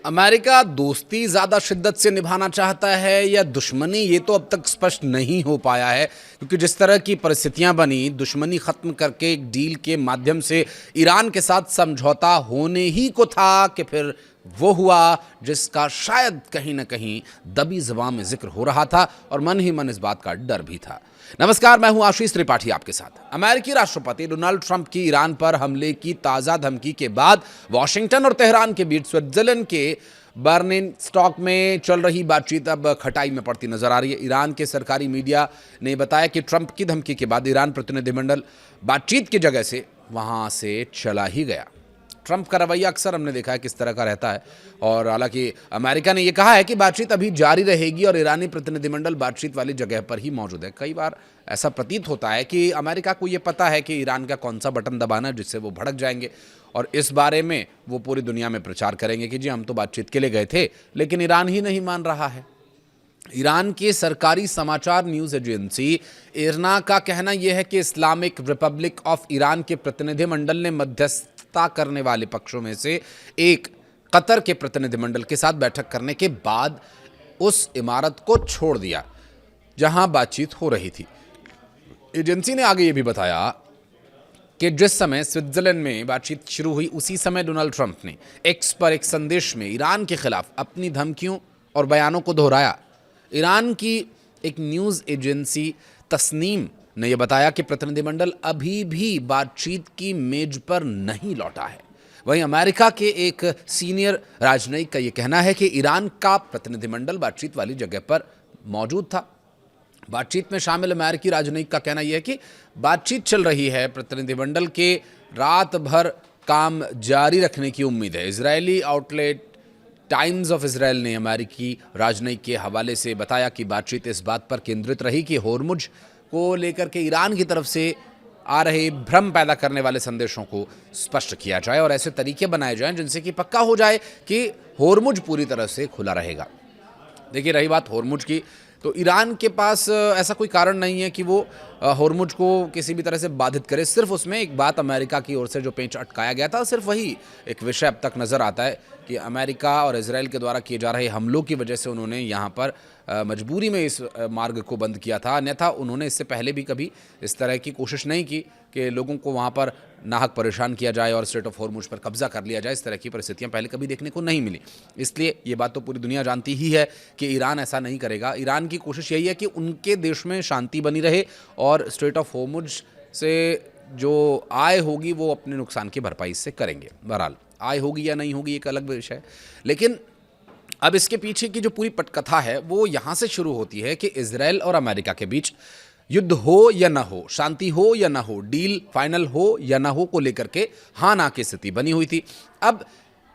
America दोस्ती ज्यादा शिद्दत से निभाना चाहता है या दुश्मनी, ये तो अब तक स्पष्ट नहीं हो पाया है, क्योंकि जिस तरह की परिस्थितियां बनी, दुश्मनी खत्म करके एक डील के माध्यम से ईरान के साथ समझौता होने ही को था कि फिर वो हुआ जिसका शायद कहीं ना कहीं दबी ज़बान में जिक्र हो रहा था और मन ही मन इस बात का डर भी था। नमस्कार, मैं हूं आशीष त्रिपाठी आपके साथ। अमेरिकी राष्ट्रपति डोनाल्ड ट्रंप की ईरान पर हमले की ताज़ा धमकी के बाद वॉशिंगटन और तेहरान के बीच स्विट्जरलैंड के बर्लिन स्टॉक में चल रही बातचीत अब खटाई में पड़ती नजर आ रही है। ईरान के सरकारी मीडिया ने बताया कि ट्रंप की धमकी के बाद ईरान प्रतिनिधिमंडल बातचीत की जगह से वहां से चला ही गया। ट्रंप का रवैया अक्सर हमने देखा है किस तरह का रहता है, और हालांकि अमेरिका ने यह कहा है कि बातचीत अभी जारी रहेगी और ईरानी प्रतिनिधिमंडल बातचीत वाली जगह पर ही मौजूद है। कई बार ऐसा प्रतीत होता है कि अमेरिका को यह पता है कि ईरान का कौन सा बटन दबाना है जिससे वो भड़क जाएंगे, और इस बारे में वो पूरी दुनिया में प्रचार करेंगे कि जी हम तो बातचीत के लिए गए थे, लेकिन ईरान ही नहीं मान रहा है। ईरान की सरकारी समाचार न्यूज़ एजेंसी इरना का कहना यह है कि इस्लामिक रिपब्लिक ऑफ ईरान के प्रतिनिधिमंडल ने मध्यस्थता करने वाले पक्षों में से एक कतर के प्रतिनिधिमंडल के साथ बैठक करने के बाद उस इमारत को छोड़ दिया जहां बातचीत हो रही थी। एजेंसी ने आगे यह भी बताया कि जिस समय स्विट्जरलैंड में बातचीत शुरू हुई, उसी समय डोनाल्ड ट्रंप ने एक्स पर एक संदेश में ईरान के खिलाफ अपनी धमकियों और बयानों को दोहराया। ईरान की एक न्यूज़ एजेंसी तस्नीम ने यह बताया कि प्रतिनिधिमंडल अभी भी बातचीत की मेज पर नहीं लौटा है। वहीं अमेरिका के एक सीनियर राजनयिक का यह कहना है कि ईरान का प्रतिनिधिमंडल बातचीत वाली जगह पर मौजूद था। बातचीत में शामिल अमेरिकी राजनयिक का कहना यह है कि बातचीत चल रही है, प्रतिनिधिमंडल के रात भर काम जारी रखने की उम्मीद है। Israeli outlet times of Israel ने अमेरिकी राजनयिक के हवाले से बताया कि बातचीत इस बात पर केंद्रित रही कि होर्मुज को लेकर के ईरान की तरफ से आ रहे भ्रम पैदा करने वाले संदेशों को स्पष्ट किया जाए और ऐसे तरीके बनाए जाएं जिनसे कि पक्का हो जाए कि होर्मुज पूरी तरह से खुला रहेगा। देखिए, रही बात होर्मुज की, तो ईरान के पास ऐसा कोई कारण नहीं है कि वो होर्मुज को किसी भी तरह से बाधित करे। सिर्फ उसमें एक बात अमेरिका की ओर से जो पेंच अटकाया गया था, सिर्फ वही एक विषय अब तक नज़र आता है कि अमेरिका और इजराइल के द्वारा किए जा रहे हमलों की वजह से उन्होंने यहाँ पर मजबूरी में इस मार्ग को बंद किया था। अन्यथा उन्होंने इससे पहले भी कभी इस तरह की कोशिश नहीं की कि लोगों को वहाँ पर नाहक परेशान किया जाए और स्ट्रेट ऑफ होर्मुज पर कब्जा कर लिया जाए। इस तरह की परिस्थितियां पहले कभी देखने को नहीं मिली। इसलिए ये बात तो पूरी दुनिया जानती ही है कि ईरान ऐसा नहीं करेगा। ईरान की कोशिश यही है कि उनके देश में शांति बनी रहे और स्ट्रेट ऑफ होर्मुज से जो आय होगी वो अपने नुकसान की भरपाई से करेंगे। बहरहाल आय होगी या नहीं होगी एक अलग विषय है, लेकिन अब इसके पीछे की जो पूरी पटकथा है वो यहाँ से शुरू होती है कि इजराइल और अमेरिका के बीच युद्ध हो या ना हो, शांति हो या ना हो, डील फाइनल हो या ना हो को लेकर के हाँ ना की स्थिति बनी हुई थी। अब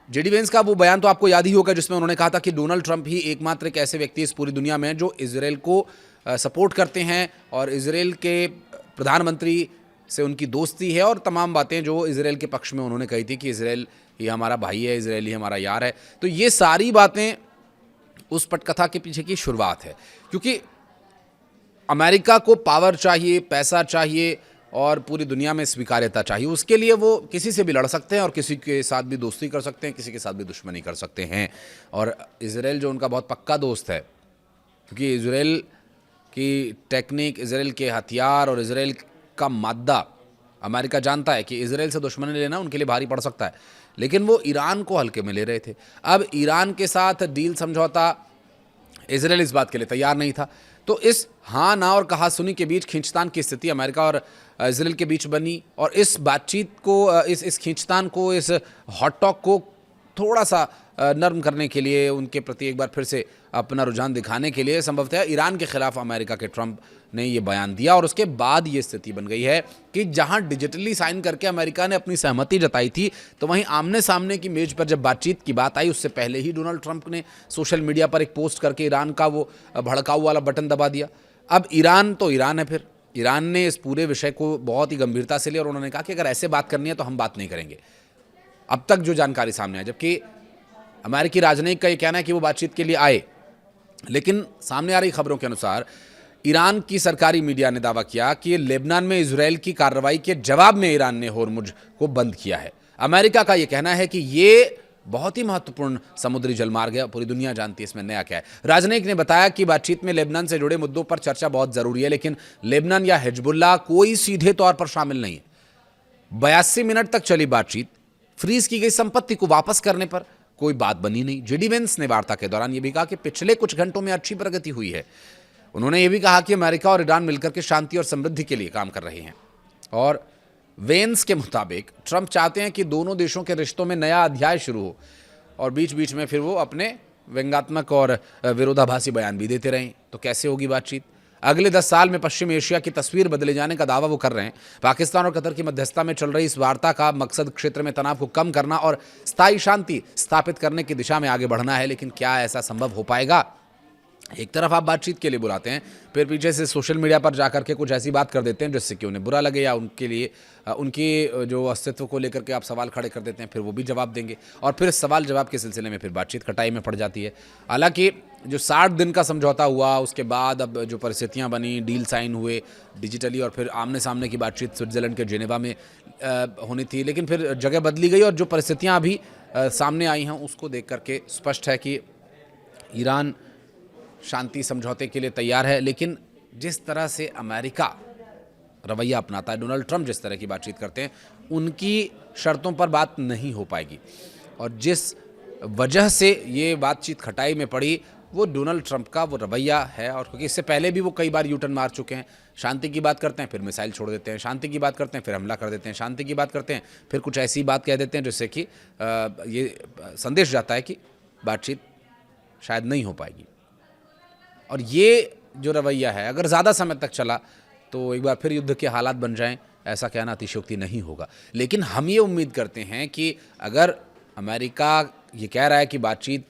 जेडी वेंस का वो बयान तो आपको याद ही होगा जिसमें उन्होंने कहा था कि डोनाल्ड ट्रंप ही एकमात्र एक ऐसे व्यक्ति इस पूरी दुनिया में जो इजराइल को सपोर्ट करते हैं और इजराइल के प्रधानमंत्री से उनकी दोस्ती है, और तमाम बातें जो इजराइल के पक्ष में उन्होंने कही थी कि इजराइल ही हमारा भाई है, इजराइल ही हमारा यार है। तो ये सारी बातें उस पटकथा के पीछे की शुरुआत है, क्योंकि अमेरिका को पावर चाहिए, पैसा चाहिए और पूरी दुनिया में स्वीकार्यता चाहिए। उसके लिए वो किसी से भी लड़ सकते हैं और किसी के साथ भी दोस्ती कर सकते हैं, किसी के साथ भी दुश्मनी कर सकते हैं। और इजराइल जो उनका बहुत पक्का दोस्त है, क्योंकि इजराइल की टेक्निक, इजराइल के हथियार और इजराइल का मादा अमेरिका जानता है कि इजराइल से दुश्मनी लेना उनके लिए भारी पड़ सकता है, लेकिन वो ईरान को हल्के में ले रहे थे। अब ईरान के साथ डील समझौता इजराइल इस बात के लिए तैयार नहीं था, तो इस हाँ ना और कहा सुनी के बीच खींचतान की स्थिति अमेरिका और इजराइल के बीच बनी, और इस बातचीत को, इस खींचतान को, इस हॉट टॉक को थोड़ा सा नर्म करने के लिए, उनके प्रति एक बार फिर से अपना रुझान दिखाने के लिए संभवतः ईरान के खिलाफ अमेरिका के ट्रंप ने ये बयान दिया, और उसके बाद ये स्थिति बन गई है कि जहां डिजिटली साइन करके अमेरिका ने अपनी सहमति जताई थी, तो वहीं आमने सामने की मेज पर जब बातचीत की बात आई, उससे पहले ही डोनाल्ड ट्रंप ने सोशल मीडिया पर एक पोस्ट करके ईरान का वो भड़काऊ वाला बटन दबा दिया। अब ईरान तो ईरान है, फिर ईरान ने इस पूरे विषय को बहुत ही गंभीरता से लिया और उन्होंने कहा कि अगर ऐसे बात करनी है तो हम बात नहीं करेंगे। अब तक जो जानकारी सामने आई, जबकि अमेरिकी राजनयिक का ये कहना है कि वो बातचीत के लिए आए, लेकिन सामने आ रही खबरों के अनुसार ईरान की सरकारी मीडिया ने दावा किया कि लेबनान में इजराइल की कार्रवाई के जवाब में ईरान ने होर्मुज को बंद किया है। अमेरिका का यह कहना है कि ये बहुत ही महत्वपूर्ण समुद्री जलमार्ग है, पूरी दुनिया जानती है इसमें नया क्या है। राजनयिक ने बताया कि बातचीत में लेबनान से जुड़े मुद्दों पर चर्चा बहुत जरूरी है, लेकिन लेबनान या हिजबुल्लाह कोई सीधे तौर पर शामिल नहीं है। 82 मिनट तक चली बातचीत, फ्रीज की गई संपत्ति को वापस करने पर कोई बात बनी नहीं। जेडी वेंस ने वार्ता के दौरान यह भी कहा कि पिछले कुछ घंटों में अच्छी प्रगति हुई है। उन्होंने यह भी कहा कि अमेरिका और ईरान मिलकर के शांति और समृद्धि के लिए काम कर रहे हैं। और वेंस के मुताबिक ट्रंप चाहते हैं कि दोनों देशों के रिश्तों में नया अध्याय शुरू हो, और बीच बीच में फिर वो अपने व्यंग्यात्मक और विरोधाभासी बयान भी देते रहें। तो कैसे होगी बातचीत? अगले 10 साल में पश्चिम एशिया की तस्वीर बदले जाने का दावा वो कर रहे हैं। पाकिस्तान और कतर की मध्यस्थता में चल रही इस वार्ता का मकसद क्षेत्र में तनाव को कम करना और स्थायी शांति स्थापित करने की दिशा में आगे बढ़ना है। लेकिन क्या ऐसा संभव हो पाएगा? एक तरफ आप बातचीत के लिए बुलाते हैं, फिर पीछे से सोशल मीडिया पर जाकर के कुछ ऐसी बात कर देते हैं जिससे कि उन्हें बुरा लगे, या उनके लिए उनकी जो अस्तित्व को लेकर के आप सवाल खड़े कर देते हैं, फिर वो भी जवाब देंगे, और फिर सवाल जवाब के सिलसिले में फिर बातचीत खटाई में पड़ जाती है। हालांकि जो 60 दिन का समझौता हुआ, उसके बाद अब जो परिस्थितियां बनी, डील साइन हुए डिजिटली, और फिर आमने सामने की बातचीत स्विट्जरलैंड के जेनेवा में होनी थी, लेकिन फिर जगह बदली गई, और जो परिस्थितियाँ अभी सामने आई हैं उसको देख करके स्पष्ट है कि ईरान शांति समझौते के लिए तैयार है। लेकिन जिस तरह से अमेरिका रवैया अपनाता है, डोनाल्ड ट्रंप जिस तरह की बातचीत करते हैं, उनकी शर्तों पर बात नहीं हो पाएगी। और जिस वजह से ये बातचीत खटाई में पड़ी, वो डोनाल्ड ट्रंप का वो रवैया है। और क्योंकि इससे पहले भी वो कई बार यूटर्न मार चुके हैं। शांति की बात करते हैं, फिर मिसाइल छोड़ देते हैं, शांति की बात करते हैं, फिर हमला कर देते हैं, शांति की बात करते हैं, फिर कुछ ऐसी बात कह देते हैं जिससे कि ये संदेश जाता है कि बातचीत शायद नहीं हो पाएगी। और ये जो रवैया है, अगर ज़्यादा समय तक चला तो एक बार फिर युद्ध के हालात बन जाएं, ऐसा कहना अतिशयोक्ति नहीं होगा। लेकिन हम ये उम्मीद करते हैं कि अगर अमेरिका ये कह रहा है कि बातचीत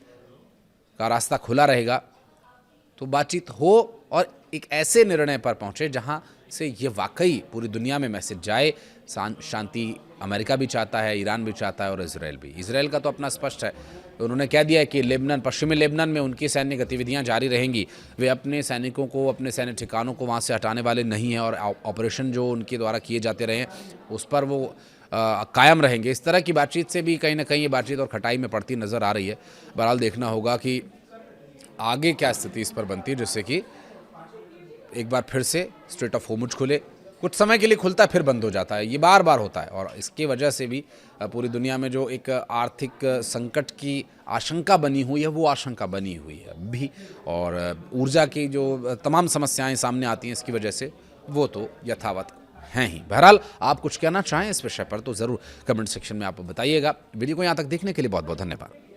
का रास्ता खुला रहेगा, तो बातचीत हो और एक ऐसे निर्णय पर पहुंचे जहां से ये वाकई पूरी दुनिया में मैसेज जाए। शांति अमेरिका भी चाहता है, ईरान भी चाहता है, और इजराइल भी। इजराइल का तो अपना स्पष्ट है, उन्होंने कह दिया है कि लेबनान, पश्चिमी लेबनान में उनकी सैन्य गतिविधियां जारी रहेंगी। वे अपने सैनिकों को, अपने सैन्य ठिकानों को वहां से हटाने वाले नहीं हैं, और ऑपरेशन जो उनके द्वारा किए जाते रहे उस पर वो कायम रहेंगे। इस तरह की बातचीत से भी कहीं ना कहीं ये बातचीत और खटाई में पड़ती नज़र आ रही है। बहरहाल देखना होगा कि आगे क्या स्थिति इस पर बनती है, जिससे कि एक बार फिर से स्ट्रेट ऑफ होर्मुज खुले। कुछ समय के लिए खुलता है, फिर बंद हो जाता है, ये बार बार होता है। और इसकी वजह से भी पूरी दुनिया में जो एक आर्थिक संकट की आशंका बनी हुई है, वो आशंका बनी हुई है भी। और ऊर्जा की जो तमाम समस्याएं सामने आती हैं इसकी वजह से, वो तो यथावत हैं ही। बहरहाल आप कुछ कहना चाहें इस विषय पर तो ज़रूर कमेंट सेक्शन में आप बताइएगा। वीडियो को यहाँ तक देखने के लिए बहुत बहुत धन्यवाद।